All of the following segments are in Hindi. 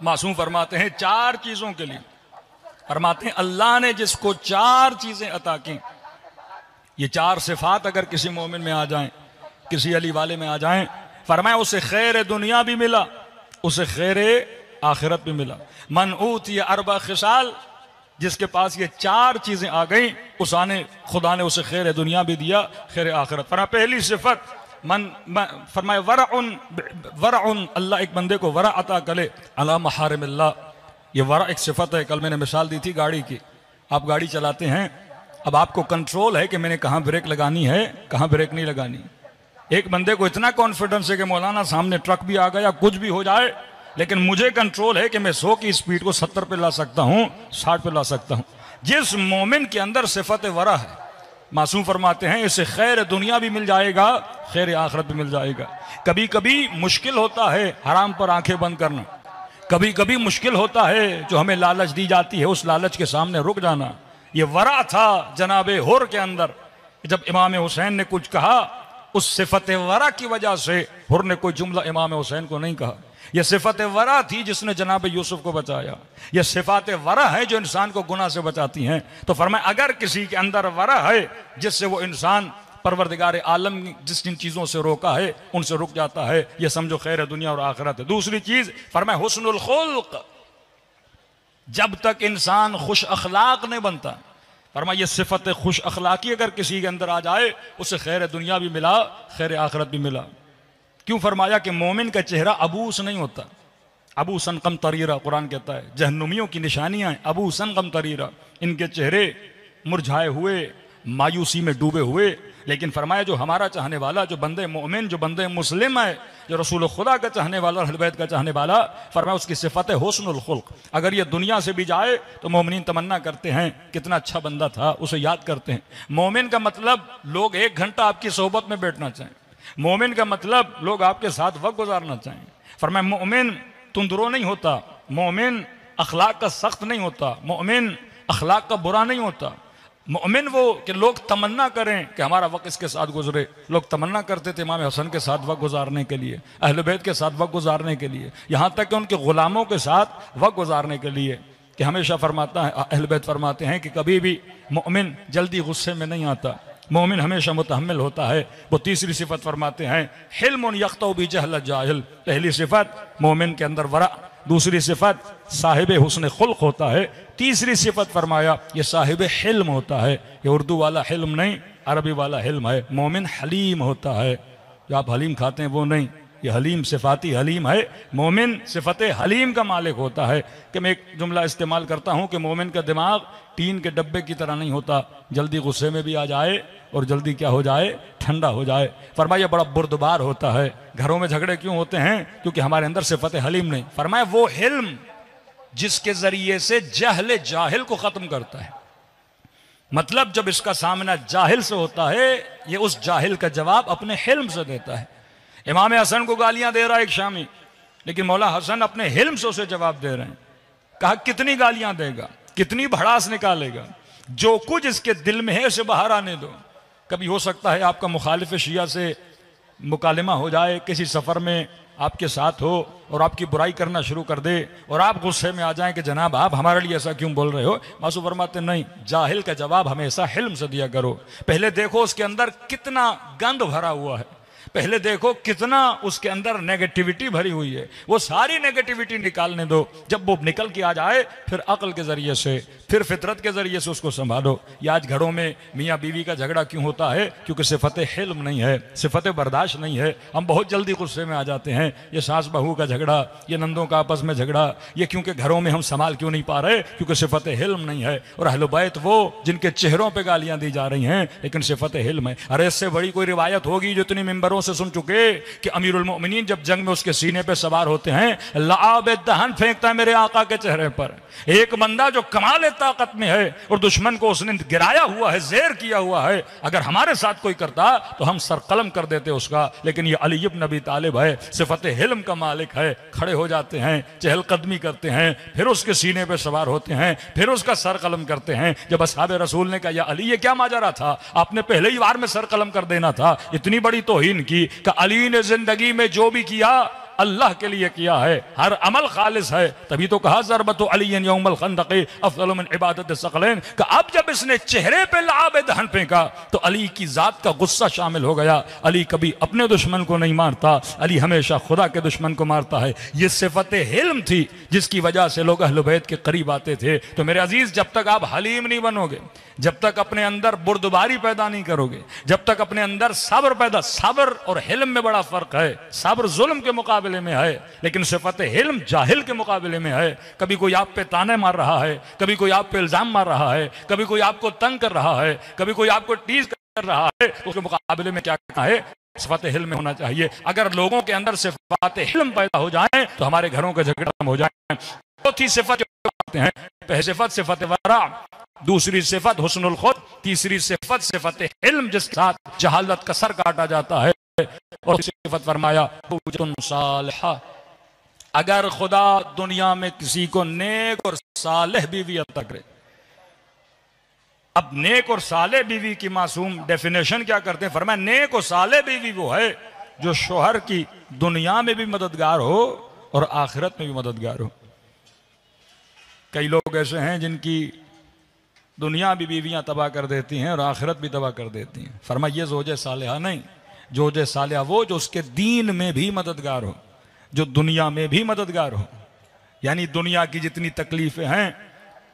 मासूम फरमाते हैं चार चीजों के लिए, फरमाते हैं अल्लाह ने जिसको चार चीजें अता की, ये चार सिफात अगर किसी मोमिन में आ जाएं, किसी अली वाले में आ जाएं, फरमाया उसे खैर दुनिया भी मिला, उसे खैर आखिरत भी मिला। मन ऊती अरबा खिसाल, जिसके पास ये चार चीजें आ गई खुदा ने उसे खैर दुनिया भी दिया, खैर आखिरत। फरमा पहली सिफत फरमाए वरउन, अल्लाह एक बंदे को वरा अता करे अला महारिमिल्लाह। ये वरा एक सिफत है। कल मैंने मिसाल दी थी गाड़ी की। आप गाड़ी चलाते हैं, अब आपको कंट्रोल है कि मैंने कहाँ ब्रेक लगानी है, कहाँ ब्रेक नहीं लगानी। एक बंदे को इतना कॉन्फिडेंस है कि मौलाना सामने ट्रक भी आ गया, कुछ भी हो जाए, लेकिन मुझे कंट्रोल है कि मैं 100 की स्पीड को 70 पे ला सकता हूँ, 60 पे ला सकता हूँ। जिस मोमिन के अंदर सिफत वरा है, मासूम फरमाते हैं इसे खैर दुनिया भी मिल जाएगा, खैर आखिरत भी मिल जाएगा। कभी कभी मुश्किल होता है हराम पर आंखें बंद करना, कभी कभी मुश्किल होता है जो हमें लालच दी जाती है उस लालच के सामने रुक जाना। ये वरा था जनाबे हुर के अंदर। जब इमाम हुसैन ने कुछ कहा, उस सिफत वरा की वजह से हुर ने कोई जुमला इमाम हुसैन को नहीं कहा। यह सिफत वरा थी जिसने जनाब यूसुफ को बचाया। यह सिफात वरा है जो इंसान को गुनाह से बचाती हैं। तो फरमाया अगर किसी के अंदर वरा है जिससे वो इंसान परवरदिगार आलम जिस जिन चीज़ों से रोका है उनसे रुक जाता है, यह समझो खैर दुनिया और आखिरत है। दूसरी चीज़ फरमाया हुस्नुल खुल्क, जब तक इंसान खुश अखलाक नहीं बनता, फरमाया ये सिफत खुश अखलाकी अगर किसी के अंदर आ जाए उसे खैर दुनिया भी मिला, खैर आखिरत भी मिला। क्यों? फरमाया कि मोमिन का चेहरा अबूस नहीं होता। अबू सन कम तरीरा, कुरान कहता है जहन्नुमियों की निशानियां हैं अबू सन कम तरीरा, इनके चेहरे मुरझाए हुए, मायूसी में डूबे हुए। लेकिन फरमाया जो हमारा चाहने वाला, जो बंदे मोमिन, जो बंदे मुस्लिम है, जो रसूल खुदा का चाहने वाला, अहले बैत का चाहने वाला, फरमाया उसकी सिफत है हुस्नुल खुल्क। अगर ये दुनिया से भी जाए तो मोमिन तमन्ना करते हैं कितना अच्छा बंदा था, उसे याद करते हैं। मोमिन का मतलब लोग 1 घंटा आपकी सोहबत में बैठना चाहें। मोमिन का मतलब लोग आपके साथ वक्त गुजारना चाहें। फरमाया मोमिन तुंदरो नहीं होता, मोमिन अखलाक का सख्त नहीं होता, मोमिन अखलाक का बुरा नहीं होता। मोमिन वो कि लोग तमन्ना करें कि हमारा वक्त इसके साथ गुजरे। लोग तमन्ना करते थे इमाम हसन के साथ वक्त गुजारने के लिए, अहले बैत के साथ वक्त गुजारने के लिए, यहाँ तक कि उनके गुलामों के साथ वक्त गुजारने के लिए। कि हमेशा फरमाता है अहले बैत फरमाते हैं कि कभी भी मोमिन जल्दी गुस्से में नहीं आता, मोमिन हमेशा मुतहम्मिल होता है। वो तीसरी सिफत फरमाते हैं हिल्मुन यख्तौ बि जहल जाहिल। पहली सिफत मोमिन के अंदर वरा, दूसरी सिफत साहिब हुस्न खुल्क होता है, तीसरी सिफत फरमाया ये साहिब हिल्म होता है। ये उर्दू वाला हिल्म नहीं, अरबी वाला हिल्म है। मोमिन हलीम होता है, जो आप हलीम खाते हैं वो नहीं, ये हलीम सिफाती हलीम है। मोमिन सिफत हलीम का मालिक होता है। कि मैं एक जुमला इस्तेमाल करता हूँ कि मोमिन का दिमाग टीन के डब्बे की तरह नहीं होता, जल्दी गुस्से में भी आ जाए और जल्दी क्या हो जाए, ठंडा हो जाए। फरमाया बड़ा बुर्दबार होता है। घरों में झगड़े क्यों होते हैं? क्योंकि हमारे अंदर सिफत हलीम नहीं। फरमाया वो हिल्म जिसके जरिए से जहल जाहिल को खत्म करता है। मतलब जब इसका सामना जाहिल से होता है, ये उस जाहिल का जवाब अपने हिल्म से देता है। इमाम हसन को गालियां दे रहा है एक शामी, लेकिन मौला हसन अपने हिल्म से उसे जवाब दे रहे हैं। कहा कितनी गालियां देगा, कितनी भड़ास निकालेगा, जो कुछ इसके दिल में है उसे बाहर आने दो। कभी हो सकता है आपका मुखालिफ शिया से मुकालमा हो जाए, किसी सफ़र में आपके साथ हो और आपकी बुराई करना शुरू कर दे और आप गुस्से में आ जाएं कि जनाब आप हमारे लिए ऐसा क्यों बोल रहे हो। मासूम फरमाते नहीं, जाहिल का जवाब हमेशा हिल्म से दिया करो। पहले देखो उसके अंदर कितना गंद भरा हुआ है, पहले देखो कितना उसके अंदर नेगेटिविटी भरी हुई है, वो सारी नेगेटिविटी निकालने दो। जब वो निकल के आ जाए फिर अक्ल के जरिए से, फिर फितरत के जरिए से उसको संभालो। ये आज घरों में मियाँ बीवी का झगड़ा क्यों होता है? क्योंकि सिफत हिल्म नहीं है, सिफत बर्दाश्त नहीं है। हम बहुत जल्दी गुस्से में आ जाते हैं। ये सास बहू का झगड़ा, ये नंदों का आपस में झगड़ा, ये क्योंकि घरों में हम संभाल क्यों नहीं पा रहे? क्योंकि सिफत हिल्म नहीं है। और अहले बैत वो जिनके चेहरों पर गालियाँ दी जा रही हैं लेकिन सिफत हिल्म है। अरे इससे बड़ी कोई रिवायत होगी जो इतनी मिंबरों से सुन चुके कि अमीरुल मोमिनीन जब जंग में उसके सीने पे सवार होते हैं, लाब दहन फेंकता है मेरे आका के चेहरे पर। एक बंदा जो कमाल ताकत में है और दुश्मन को उसने गिराया हुआ है, जेर किया हुआ है, अगर हमारे साथ कोई करता तो हम सरकलम कर देते उसका। लेकिन ये अली इब्न अबी तालिब है, सिफत हिल्म का मालिक है। खड़े हो जाते हैं, चहलकदमी करते हैं, फिर उसके सीने पे सवार होते हैं, फिर उसका सर कलम करते हैं। जब असहाबे रसूल ने कहा या अली ये क्या माजरा था, आपने पहले ही वार में सर कलम कर देना था, इतनी बड़ी तौहीन की। अली ने जिंदगी में जो भी किया अल्लाह के लिए किया है, हर अमल खालिस है। तभी तो कहा ज़रबतु अलीयन यौमल खंदक़ अफ़ज़लु मिन इबादत सक़लैन, कि अब जब इसने चेहरे पे लाब दहन फेंका तो अली की जात का गुस्सा शामिल हो गया। अली कभी अपने दुश्मन को नहीं मारता, अली हमेशा खुदा के दुश्मन को मारता है। ये सिफत हिल्म थी जिसकी वजह से लोग अहले बैत के करीब आते थे। तो मेरे अजीज, जब तक आप हलीम नहीं बनोगे, जब तक अपने अंदर बुर्दबारी पैदा नहीं करोगे, जब तक अपने अंदर सब्र और हिल्म में बड़ा फर्क है। सब्र जुल्म के मुकाबले में है, लेकिन सिफत हिल्म जाहिल के मुकाबले में है। कभी कोई आप पे ताने मार रहा है, कभी कोई आप पे इल्जाम मार रहा है, कभी कोई आपको तंग कर रहा है, कभी कोई आपको टीज कर रहा है, उसके मुकाबले में क्या कहना है? सिफत हिल्म में होना चाहिए। अगर लोगों के अंदर सिफत हिल्म पैदा हो जाए तो हमारे घरों के झगड़े खत्म हो जाए। चौथी सिफत हैं, पहली सिफत सिफत वरा, दूसरी सिफत हुस्नुल खुद, तीसरी सिफत सिफत हिल्म जिसके साथ जहालत का सर काटा जाता है। और सिफत फरमाया सालिहा, अगर खुदा दुनिया में किसी को नेक और सालेह बीवी अता करे। अब नेक और साले बीवी की मासूम डेफिनेशन क्या करते हैं? फरमाया नेक और साले बीवी वो है जो शोहर की दुनिया में भी मददगार हो और आखिरत में भी मददगार हो। कई लोग ऐसे हैं जिनकी दुनिया भी बीवियां तबाह कर देती हैं और आखिरत भी तबाह कर देती हैं। फरमाया ये ज़ौजे सालिहा नहीं, ज़ौजे सालिहा वो जो उसके दीन में भी मददगार हो, जो दुनिया में भी मददगार हो। यानी दुनिया की जितनी तकलीफें हैं,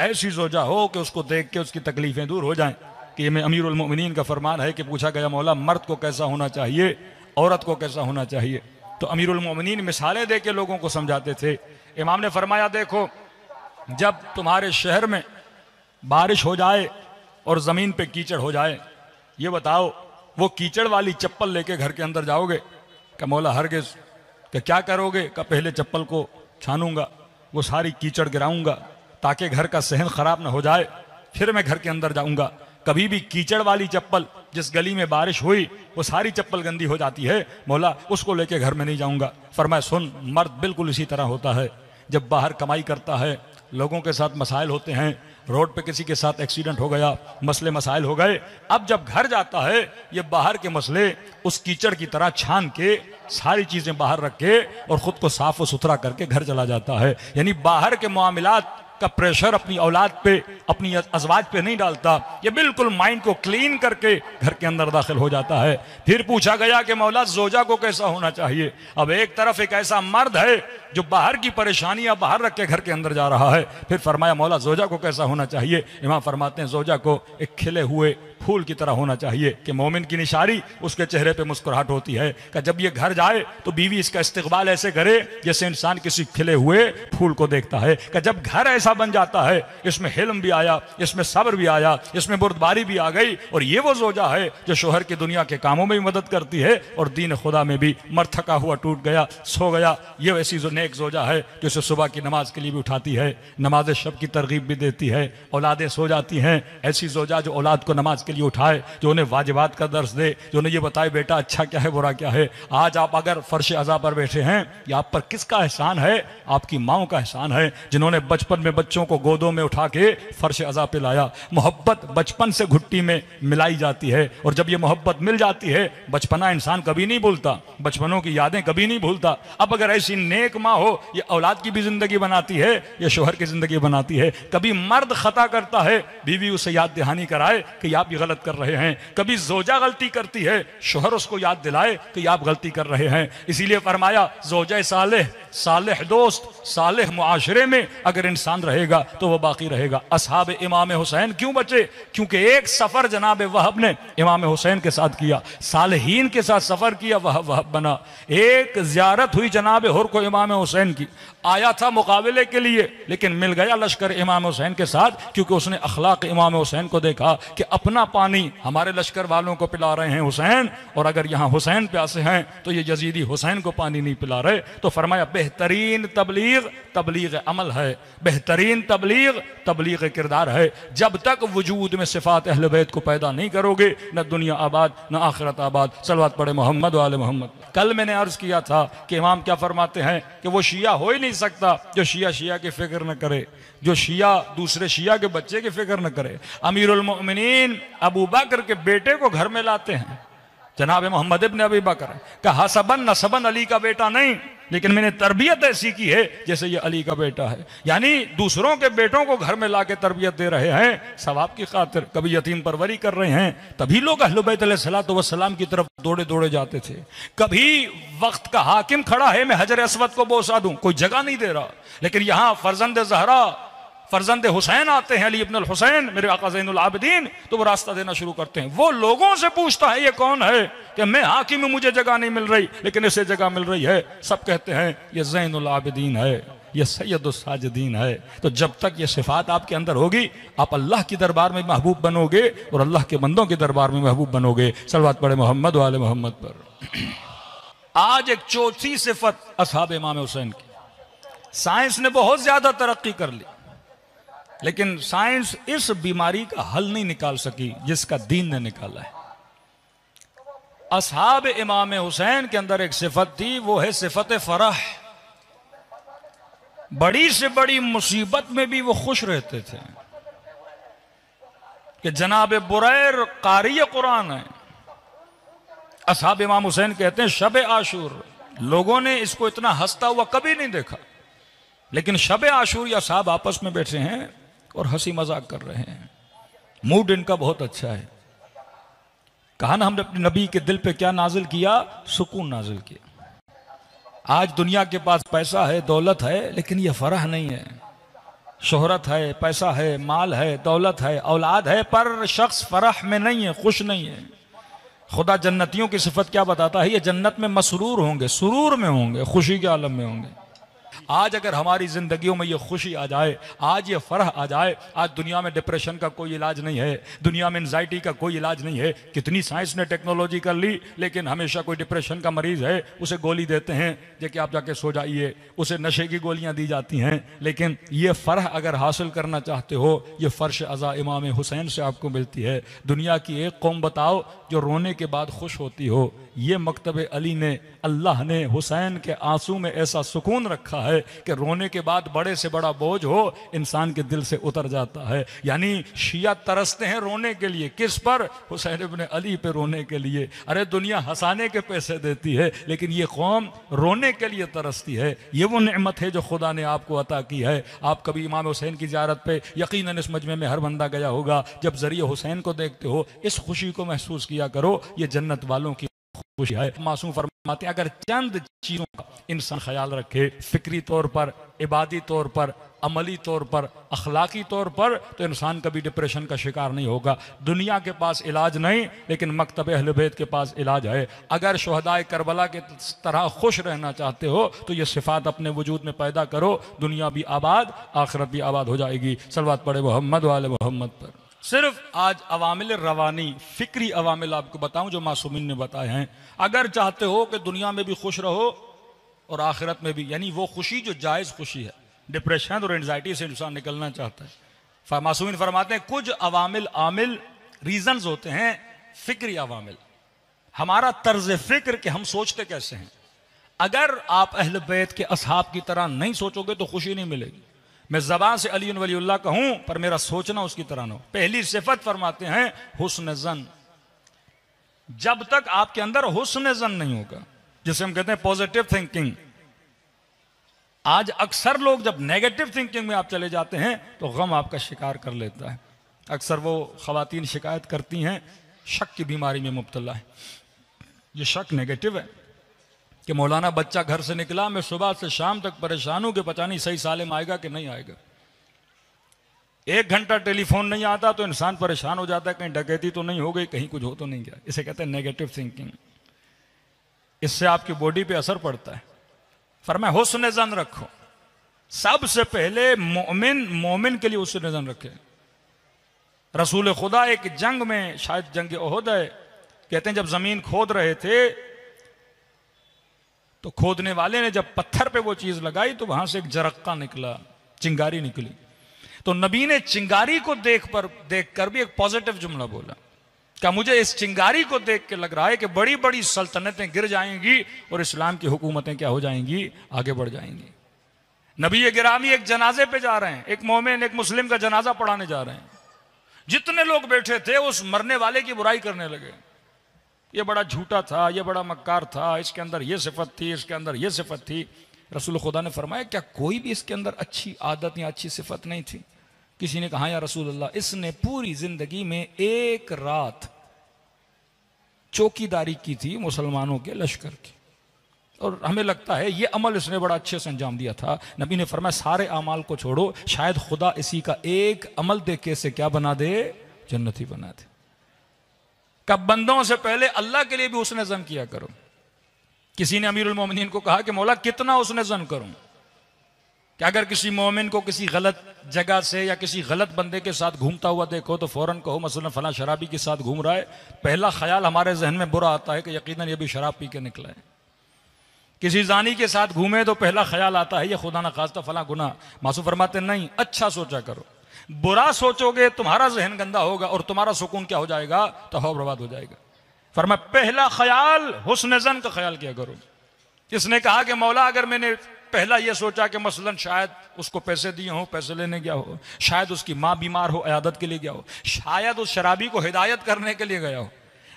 ऐसी ज़ौजा हो कि उसको देख के उसकी तकलीफें दूर हो जाएं। कि ये अमीरुल मोमिनीन का फरमान है कि पूछा गया मौला मर्द को कैसा होना चाहिए, औरत को कैसा होना चाहिए? तो अमीरुल मोमिनीन मिसालें दे के लोगों को समझाते थे। इमाम ने फरमाया देखो, जब तुम्हारे शहर में बारिश हो जाए और ज़मीन पे कीचड़ हो जाए, ये बताओ वो कीचड़ वाली चप्पल लेके घर के अंदर जाओगे? क्या मौला हरगिज़। कि क्या करोगे? का पहले चप्पल को छानूंगा, वो सारी कीचड़ गिराऊंगा ताकि घर का सहन खराब ना हो जाए, फिर मैं घर के अंदर जाऊंगा। कभी भी कीचड़ वाली चप्पल, जिस गली में बारिश हुई वो सारी चप्पल गंदी हो जाती है, मौला उसको लेके घर में नहीं जाऊंगा। फरमाया सुन, मर्द बिल्कुल इसी तरह होता है। जब बाहर कमाई करता है, लोगों के साथ मसाइल होते हैं, रोड पे किसी के साथ एक्सीडेंट हो गया, मसले मसाइल हो गए, अब जब घर जाता है ये बाहर के मसले उस कीचड़ की तरह छान के सारी चीजें बाहर रख के और खुद को साफ और सुथरा करके घर चला जाता है। यानी बाहर के मामलात का प्रेशर अपनी औलाद पे, अपनी अज़वाज पे नहीं डालता, ये बिल्कुल माइंड को क्लीन करके घर के अंदर दाखिल हो जाता है। फिर पूछा गया कि मौला ज़ौजा को कैसा होना चाहिए? अब एक तरफ एक ऐसा मर्द है जो बाहर की परेशानियां बाहर रख के घर के अंदर जा रहा है, फिर फरमाया मौला ज़ौजा को कैसा होना चाहिए? इमाम फरमाते हैं ज़ौजा को एक खिले हुए फूल की तरह होना चाहिए कि मोमिन की निशानी उसके चेहरे पे मुस्कुराहट होती है। कि जब ये घर जाए तो बीवी इसका इस्तकबाल ऐसे करे जैसे इंसान किसी खिले हुए फूल को देखता है। कि जब घर ऐसा बन जाता है, इसमें हिल्म भी आया, इसमें सब्र भी आया, इसमें बुर्दबारी भी आ गई, और ये वो ज़ौजा है जो शोहर की दुनिया के कामों में भी मदद करती है और दीन खुदा में भी। मर थका हुआ टूट गया, सो गया, ये वैसी जो नेक ज़ौजा है जो उसे सुबह की नमाज के लिए भी उठाती है, नमाज शब की तरगीब भी देती है, औलादें सो जाती हैं, ऐसी ज़ौजा जो औलाद को नमाज के लिए उठाए, जो उन्हें वाजिबात का दर्स दे, जो उन्हें ये बताए बेटा अच्छा क्या है बुरा क्या है। आज आप अगर फर्श अज़ा पर बैठे हैं, ये आप पर किसका एहसान है? आपकी माओं का एहसान है जिन्होंने बचपन में बच्चों को गोदों में उठा के फर्श अज़ा पे लाया। मोहब्बत बचपन से घुट्टी में मिलाई जाती है, और जब ये मोहब्बत मिल जाती है, बचपना इंसान कभी नहीं भूलता, बचपनों की यादें कभी नहीं भूलता। अब अगर ऐसी नेक माँ हो, ये औलाद की भी जिंदगी बनाती है, ये शोहर की जिंदगी बनाती है। कभी मर्द खता करता है, बीवी उसे याद दहानी कराए कि आप ये गलत कर रहे हैं। कभी ज़ौजा गलती करती है, शोहर उसको याद दिलाए कि आप गलती कर रहे हैं। इसीलिए फरमाया ज़ौजा सालेह, सालेह दोस्त, सालेह मुआशरे में अगर इंसान रहेगा तो वह बाकी रहेगा। असहाब इमाम हुसैन क्यों बचे? क्योंकि एक सफर जनाब वहब ने इमाम हुसैन के साथ किया, सालहीन के साथ सफर किया, वहब बना। एक ज़ियारत हुई जनाब हुर को इमाम हुसैन की, आया था मुकाबले के लिए, लेकिन मिल गया लश्कर इमाम हुसैन के साथ, क्योंकि उसने अखलाक इमाम हुसैन को देखा कि अपना पानी हमारे लश्कर वालों को पिला रहे हैं हुसैन, और अगर यहाँ हुसैन प्यासे हैं तो ये यजीदी हुसैन को पानी नहीं पिला रहे। तो फरमाया बेहतरीन तबलीग तबलीग अमल है, बेहतरीन तबलीग तबलीग किरदार है। जब तक वजूद में सिफात अहले बैत को पैदा नहीं करोगे, न दुनिया आबाद न आखिरत आबाद। सलवात पढ़े मोहम्मद वाले मोहम्मद। कल मैंने अर्ज किया था कि इमाम क्या फरमाते हैं कि वो शिया हो ही नहीं सकता जो शिया शिया की फिक्र न करे, जो शिया दूसरे शिया के बच्चे की फिक्र न करे। अमीरुल मोमिनीन अबू बकर के बेटे को घर में लाते हैं, जनाब मोहम्मद इब्न अबी बकर का हसबन नसबन अली का बेटा नहीं, लेकिन मैंने तरबियत ऐसी की है जैसे ये अली का बेटा है। यानी दूसरों के बेटों को घर में लाके तरबियत दे रहे हैं सवाब की खातिर, कभी यतीम परवरी कर रहे हैं, तभी लोग अहले बैत अलैहिस्सलातु वस्सलाम की तरफ दौड़े दौड़े जाते थे। कभी वक्त का हाकिम खड़ा है, मैं हजर अस्वद को बोसा दूं, कोई जगह नहीं दे रहा, लेकिन यहां फरजंद जहरा फरजंद हुसैन आते हैं, अली इब्न हुसैन मेरे आका ज़ैनुल आबिदीन, तो वो रास्ता देना शुरू करते हैं। वो लोगों से पूछता है ये कौन है, कि मैं हाकिम में मुझे जगह नहीं मिल रही, लेकिन इसे जगह मिल रही है। सब कहते हैं ये ज़ैनुल आबिदीन है, ये सैयदुस साजिदीन है। तो जब तक ये सिफात आपके अंदर होगी, आप अल्लाह की दरबार में महबूब बनोगे और अल्लाह के बंदों के दरबार में महबूब बनोगे। सलवात पढ़े मोहम्मद वाले मोहम्मद पर। आज एक चौथी सिफत असहाब इमाम हुसैन की। साइंस ने बहुत ज्यादा तरक्की कर ली, लेकिन साइंस इस बीमारी का हल नहीं निकाल सकी जिसका दीन ने निकाला है। असहाब इमाम हुसैन के अंदर एक सिफत थी, वो है सिफत फरह। बड़ी से बड़ी मुसीबत में भी वो खुश रहते थे कि जनाब बुरैर कारी कुरान है। असहाब इमाम हुसैन कहते हैं शब आशूर लोगों ने इसको इतना हंसता हुआ कभी नहीं देखा, लेकिन शब आशूर या साहब आपस में बैठे हैं और हंसी मजाक कर रहे हैं, मूड इनका बहुत अच्छा है। कहा ना हमने अपने नबी के दिल पे क्या नाजिल किया, सुकून नाजिल किया। आज दुनिया के पास पैसा है, दौलत है, लेकिन यह फरह नहीं है। शोहरत है, पैसा है, माल है, दौलत है, औलाद है, पर शख्स फरह में नहीं है, खुश नहीं है। खुदा जन्नतियों की सिफत क्या बताता है, ये जन्नत में मसरूर होंगे, सुरूर में होंगे, खुशी के आलम में होंगे। आज अगर हमारी जिंदगियों में ये खुशी आ जाए, आज ये फरह आ जाए, आज दुनिया में डिप्रेशन का कोई इलाज नहीं है, दुनिया में एंजाइटी का कोई इलाज नहीं है। कितनी साइंस ने टेक्नोलॉजी कर ली, लेकिन हमेशा कोई डिप्रेशन का मरीज है उसे गोली देते हैं जे कि आप जाके सो जाइए, उसे नशे की गोलियां दी जाती हैं। लेकिन ये फरह अगर हासिल करना चाहते हो, ये फर्श अज़ा इमाम हुसैन से आपको मिलती है। दुनिया की एक कौम बताओ जो रोने के बाद खुश होती हो। ये मकतब अली ने, अल्लाह ने हुसैन के आंसू में ऐसा सुकून रखा है कि रोने के बाद बड़े से बड़ा बोझ हो इंसान के दिल से उतर जाता है। यानी शिया तरसते हैं रोने के लिए, किस पर, हुसैन इब्न अली पे रोने के लिए। अरे दुनिया हंसाने के पैसे देती है, लेकिन ये कौम रोने के लिए तरसती है। ये वो नेमत है जो खुदा ने आपको अता की है। आप कभी इमाम हुसैन की ज़ियारत पे, यकीनन इस मजमे में हर बंदा गया होगा, जब जरिए हुसैन को देखते हो इस खुशी को महसूस किया करो, ये जन्नत वालों की खुशी है। मासूम फरमाते हैं अगर चंद चीजों का इंसान ख्याल रखे, फिक्री तौर पर, इबादी तौर पर, अमली तौर पर, अखलाकी तौर पर, तो इंसान कभी डिप्रेशन का शिकार नहीं होगा। दुनिया के पास इलाज नहीं, लेकिन मकतब अहले बैत के पास इलाज है। अगर शुहदाए करबला के तरह खुश रहना चाहते हो तो ये सिफात अपने वजूद में पैदा करो, दुनिया भी आबाद, आखिरत भी आबाद हो जाएगी। सलवात पढ़े मोहम्मद वाले मोहम्मद पर। सिर्फ आज अवामिल रवानी, फिक्री अवामिल आपको बताऊं जो मासूमीन ने बताए हैं। अगर चाहते हो कि दुनिया में भी खुश रहो और आखिरत में भी, यानी वो खुशी जो जायज़ खुशी है, डिप्रेशन और एंजाइटी से इंसान निकलना चाहता है। मासूमीन फरमाते हैं कुछ अवामिल आमिल रीजंस होते हैं, फिक्री अवामिल, हमारा तर्ज फिक्र कि हम सोचते कैसे हैं। अगर आप अहले बैत के असहाब की तरह नहीं सोचोगे तो खुशी नहीं मिलेगी। मैं ज़बान से अली वलीउल्लाह कहूं, पर मेरा सोचना उसकी तरह न हो। पहली सिफत फरमाते हैं हुस्न ज़न। जब तक आपके अंदर हुस्न ज़न नहीं होगा, जिसे हम कहते हैं पॉजिटिव थिंकिंग। आज अक्सर लोग जब नेगेटिव थिंकिंग में आप चले जाते हैं तो गम आपका शिकार कर लेता है। अक्सर वो ख़वातीन शिकायत करती हैं शक की बीमारी में मुब्तला है। ये शक नेगेटिव है कि मौलाना बच्चा घर से निकला, मैं सुबह से शाम तक परेशान हूं कि पता नहीं सही साले में आएगा कि नहीं आएगा। 1 घंटा टेलीफोन नहीं आता तो इंसान परेशान हो जाता है, कहीं डकैती तो नहीं हो गई, कहीं कुछ हो तो नहीं गया। इसे कहते हैं नेगेटिव थिंकिंग। इससे आपकी बॉडी पे असर पड़ता है। फरमाया हुस्न ज़न रखो। सबसे पहले मोमिन के लिए हुस्न ज़न रखे। रसूल खुदा एक जंग में, शायद जंग ओहद है, कहते हैं जब जमीन खोद रहे थे तो खोदने वाले ने जब पत्थर पे वो चीज लगाई तो वहां से एक जरक्का निकला, चिंगारी निकली। तो नबी ने चिंगारी को देख कर भी एक पॉजिटिव जुमला बोला, क्या मुझे इस चिंगारी को देख के लग रहा है कि बड़ी बड़ी सल्तनतें गिर जाएंगी और इस्लाम की हुकूमतें क्या हो जाएंगी, आगे बढ़ जाएंगी। नबी गिरामी एक जनाजे पे जा रहे हैं, एक मोमिन एक मुस्लिम का जनाजा पढ़ाने जा रहे हैं। जितने लोग बैठे थे उस मरने वाले की बुराई करने लगे। ये बड़ा झूठा था, ये बड़ा मक्कार था, इसके अंदर ये सिफत थी, इसके अंदर ये सिफत थी। रसूल खुदा ने फरमाया क्या कोई भी इसके अंदर अच्छी आदत या अच्छी सिफत नहीं थी? किसी ने कहा या रसूल अल्लाह, इसने पूरी जिंदगी में एक रात चौकीदारी की थी मुसलमानों के लश्कर की, और हमें लगता है ये अमल इसने बड़ा अच्छे से अंजाम दिया था। नबी ने फरमाया सारे अमाल को छोड़ो, शायद खुदा इसी का एक अमल देख के इसे क्या बना दे, जन्नती बना दे। कब बंदों से पहले अल्लाह के लिए भी उसने जन किया करो। किसी ने अमीरुल मोमिनीन को कहा कि मौला कितना उसने जन करूं, कि अगर किसी मोमिन को किसी गलत जगह से या किसी गलत बंदे के साथ घूमता हुआ देखो तो फौरन कहो मसलन फला शराबी के साथ घूम रहा है, पहला ख्याल हमारे जहन में बुरा आता है कि यकीनन ये भी शराब पी के निकला है। किसी जानी के साथ घूमे तो पहला ख्याल आता है ये खुदा ना खास्ता फला गुना। मासूम फरमाते नहीं, अच्छा सोचा करो, बुरा सोचोगे तुम्हारा जहन गंदा होगा और तुम्हारा सुकून क्या हो जाएगा, तबाह बर्बाद हो जाएगा। फरमाया पहला ख्याल हुस्न ज़न का ख्याल किया करो। इसने कहा कि मौला अगर मैंने पहला यह सोचा कि मसलन शायद उसको पैसे दिए हो, पैसे लेने गया हो, शायद उसकी माँ बीमार हो इयादत के लिए गया हो, शायद उस शराबी को हिदायत करने के लिए गया हो,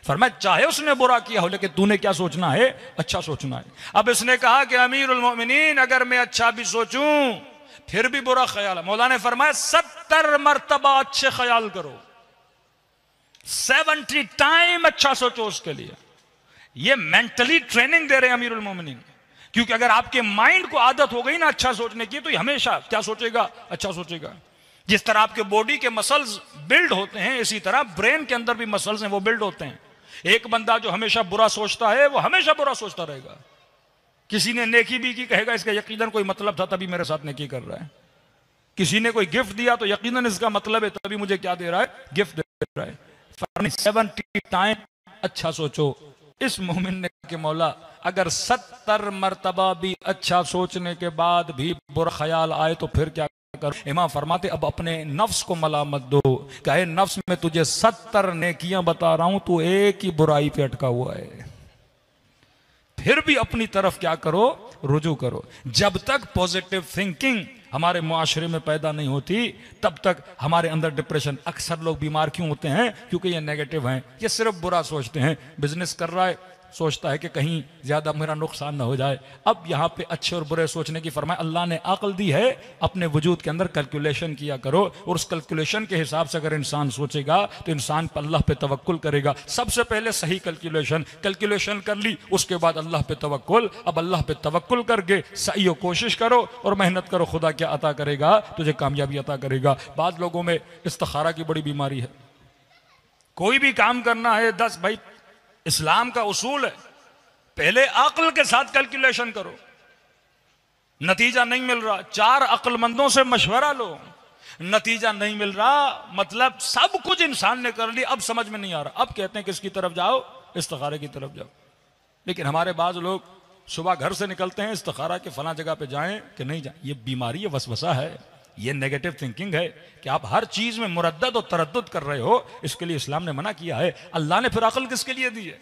फरमाया चाहे उसने बुरा किया हो लेकिन तूने क्या सोचना है, अच्छा सोचना है। अब इसने कहा कि अमीरुल मोमिनीन अगर मैं अच्छा भी सोचूं फिर भी बुरा ख्याल है। मौला ने फरमाया 70 मरतबा अच्छे ख्याल करो, 70 टाइम अच्छा सोचो उसके लिए। ये मेंटली ट्रेनिंग दे रहे हैं अमीरुल मोमिनीन, क्योंकि अगर आपके माइंड को आदत हो गई ना अच्छा सोचने की तो ये हमेशा क्या सोचेगा, अच्छा सोचेगा। जिस तरह आपके बॉडी के मसल्स बिल्ड होते हैं इसी तरह ब्रेन के अंदर भी मसल्स हैं वो बिल्ड होते हैं। एक बंदा जो हमेशा बुरा सोचता है वो हमेशा बुरा सोचता रहेगा। किसी ने नेकी भी की कहेगा इसका यकीनन कोई मतलब था तभी मेरे साथ नेकी कर रहा है। किसी ने कोई गिफ्ट दिया तो यकीनन इसका मतलब है तभी मुझे क्या दे रहा है, गिफ्ट दे रहा है। 70 टाइम अच्छा सोचो। इस मोमिन ने कहा कि मौला अगर 70 मरतबा भी अच्छा सोचने के बाद भी बुरा ख्याल आए तो फिर क्या करो? इमाम फरमाते अब अपने नफ्स को मलामत दो, कहे नफ्स में तुझे 70 नेकियां बता रहा हूं, तू एक ही बुराई पे अटका हुआ है। फिर भी अपनी तरफ क्या करो, रुजू करो। जब तक पॉजिटिव थिंकिंग हमारे मुआशरे में पैदा नहीं होती तब तक हमारे अंदर डिप्रेशन। अक्सर लोग बीमार क्यों होते हैं, क्योंकि ये नेगेटिव हैं, ये सिर्फ बुरा सोचते हैं। बिजनेस कर रहा है सोचता है कि कहीं ज्यादा मेरा नुकसान ना हो जाए। अब यहाँ पे अच्छे और बुरे सोचने की फरमाया अल्लाह ने अक्ल दी है, अपने वजूद के अंदर कैलकुलेशन किया करो और उस कैलकुलेशन के हिसाब से अगर इंसान सोचेगा तो इंसान पर अल्लाह पे तवक्कुल करेगा। सबसे पहले सही कैलकुलेशन कर ली, उसके बाद अल्लाह पे तवक्कुल। अब अल्लाह पे तवक्कुल करके सही कोशिश करो और मेहनत करो, खुदा क्या अता करेगा, तुझे कामयाबी अता करेगा। बाद लोगों में इस्तिखारा की बड़ी बीमारी है। कोई भी काम करना है 10 भाई इस्लाम का उसूल है पहले अक्ल के साथ कैलकुलेशन करो। नतीजा नहीं मिल रहा, 4 अक्लमंदों से मशवरा लो, नतीजा नहीं मिल रहा, मतलब सब कुछ इंसान ने कर लिया, अब समझ में नहीं आ रहा। अब कहते हैं किसकी तरफ जाओ, इस्तिखारे की तरफ जाओ। लेकिन हमारे बाज लोग सुबह घर से निकलते हैं इस्तिखारा के फला जगह पे जाएं कि नहीं जाएं। ये बीमारी, ये वसवसा है, ये नेगेटिव थिंकिंग है कि आप हर चीज में मुरद्दद और तरद्दुद कर रहे हो। इसके लिए इस्लाम ने मना किया है। अल्लाह ने फिर अक्ल किसके लिए दी है?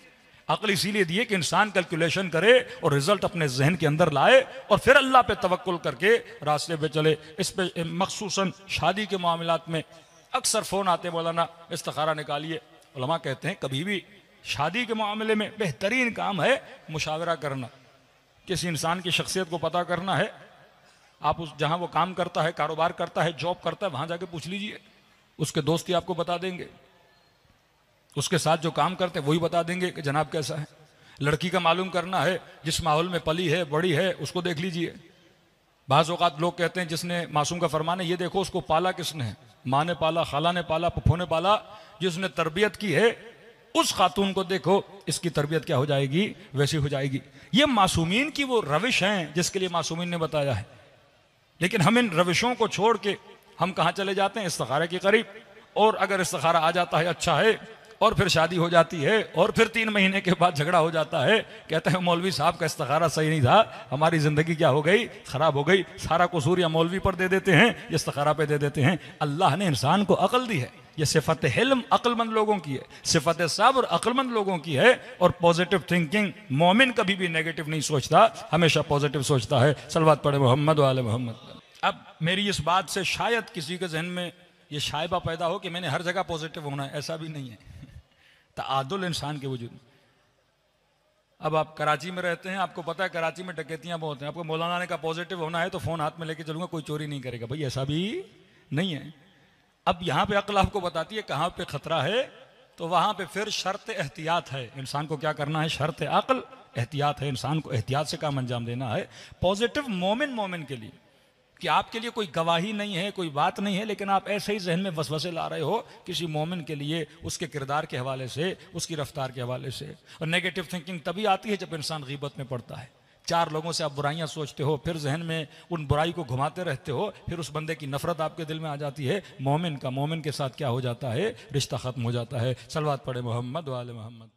अक्ल इसीलिए दी है कि इंसान कैलकुलेशन करे और रिजल्ट अपने जहन के अंदर लाए और फिर अल्लाह पे तवक्कुल करके रास्ते पे चले। इस पे मखसूसन शादी के मामलात में अक्सर फोन आते, मौलाना इस्तिखारा निकालिए। उलमा कहते हैं कभी भी शादी के मामले में बेहतरीन काम है मुशावरा करना। किसी इंसान की शख्सियत को पता करना है, आप उस जहां वो काम करता है, कारोबार करता है, जॉब करता है, वहां जाके पूछ लीजिए, उसके दोस्त ही आपको बता देंगे। उसके साथ जो काम करते हैं वही बता देंगे कि जनाब कैसा है। लड़की का मालूम करना है, जिस माहौल में पली है, बड़ी है, उसको देख लीजिए। बाज़ औक़ात लोग कहते हैं जिसने मासूम का फरमान है, ये देखो उसको पाला किसने है, माँ ने पाला, खाला ने पाला, पप्पो ने पाला, जिसने तरबियत की है उस खातून को देखो, इसकी तरबियत क्या हो जाएगी, वैसी हो जाएगी। ये मासूमीन की वो रविश हैं जिसके लिए मासूमीन ने बताया है। लेकिन हम इन रविशों को छोड़ के हम कहाँ चले जाते हैं, इस्तिखारे के करीब। और अगर इस्तिखारा आ जाता है अच्छा है, और फिर शादी हो जाती है, और फिर 3 महीने के बाद झगड़ा हो जाता है, कहते हैं मौलवी साहब का इस्तिखारा सही नहीं था, हमारी जिंदगी क्या हो गई, खराब हो गई। सारा कसूर या मौलवी पर दे देते हैं, इस्तिखारा पे दे देते हैं। अल्लाह ने इंसान को अक्ल दी है, ये सिफत हिल्म अक्लमंद लोगों की है, सिफत सब्र अक्लमंद लोगों की है। और पॉजिटिव थिंकिंग, मोमिन कभी भी नेगेटिव नहीं सोचता, हमेशा पॉजिटिव सोचता है। सलवात पढ़े मोहम्मद वाले मोहम्मद। अब मेरी इस बात से शायद किसी के जहन में ये शायबा पैदा हो कि मैंने हर जगह पॉजिटिव होना है, ऐसा भी नहीं है। तादुल इंसान के वजूद, अब आप कराची में रहते हैं, आपको पता है कराची में डकैतियां बहुत हैं, आपको मौलाना ने कहा पॉजिटिव होना है तो फ़ोन हाथ में लेके चलूंगा, कोई चोरी नहीं करेगा। भाई ऐसा भी नहीं है। अब यहाँ पे अक्ल आपको बताती है कहाँ पे खतरा है, तो वहाँ पे फिर शर्त एहतियात है। इंसान को क्या करना है? शर्त अक्ल एहतियात है, इंसान को एहतियात से काम अंजाम देना है। पॉजिटिव मोमिन के लिए कि आपके लिए कोई गवाही नहीं है, कोई बात नहीं है, लेकिन आप ऐसे ही जहन में वसवसे ला रहे हो किसी मोमिन के लिए, उसके किरदार के हवाले से, उसकी रफ्तार के हवाले से। और नेगेटिव थिंकिंग तभी आती है जब इंसान गीबत में पड़ता है। चार लोगों से आप बुराइयां सोचते हो, फिर जहन में उन बुराई को घुमाते रहते हो, फिर उस बंदे की नफरत आपके दिल में आ जाती है। मोमिन के साथ क्या हो जाता है? रिश्ता खत्म हो जाता है। सलवात पढ़े मोहम्मद वाले मोहम्मद।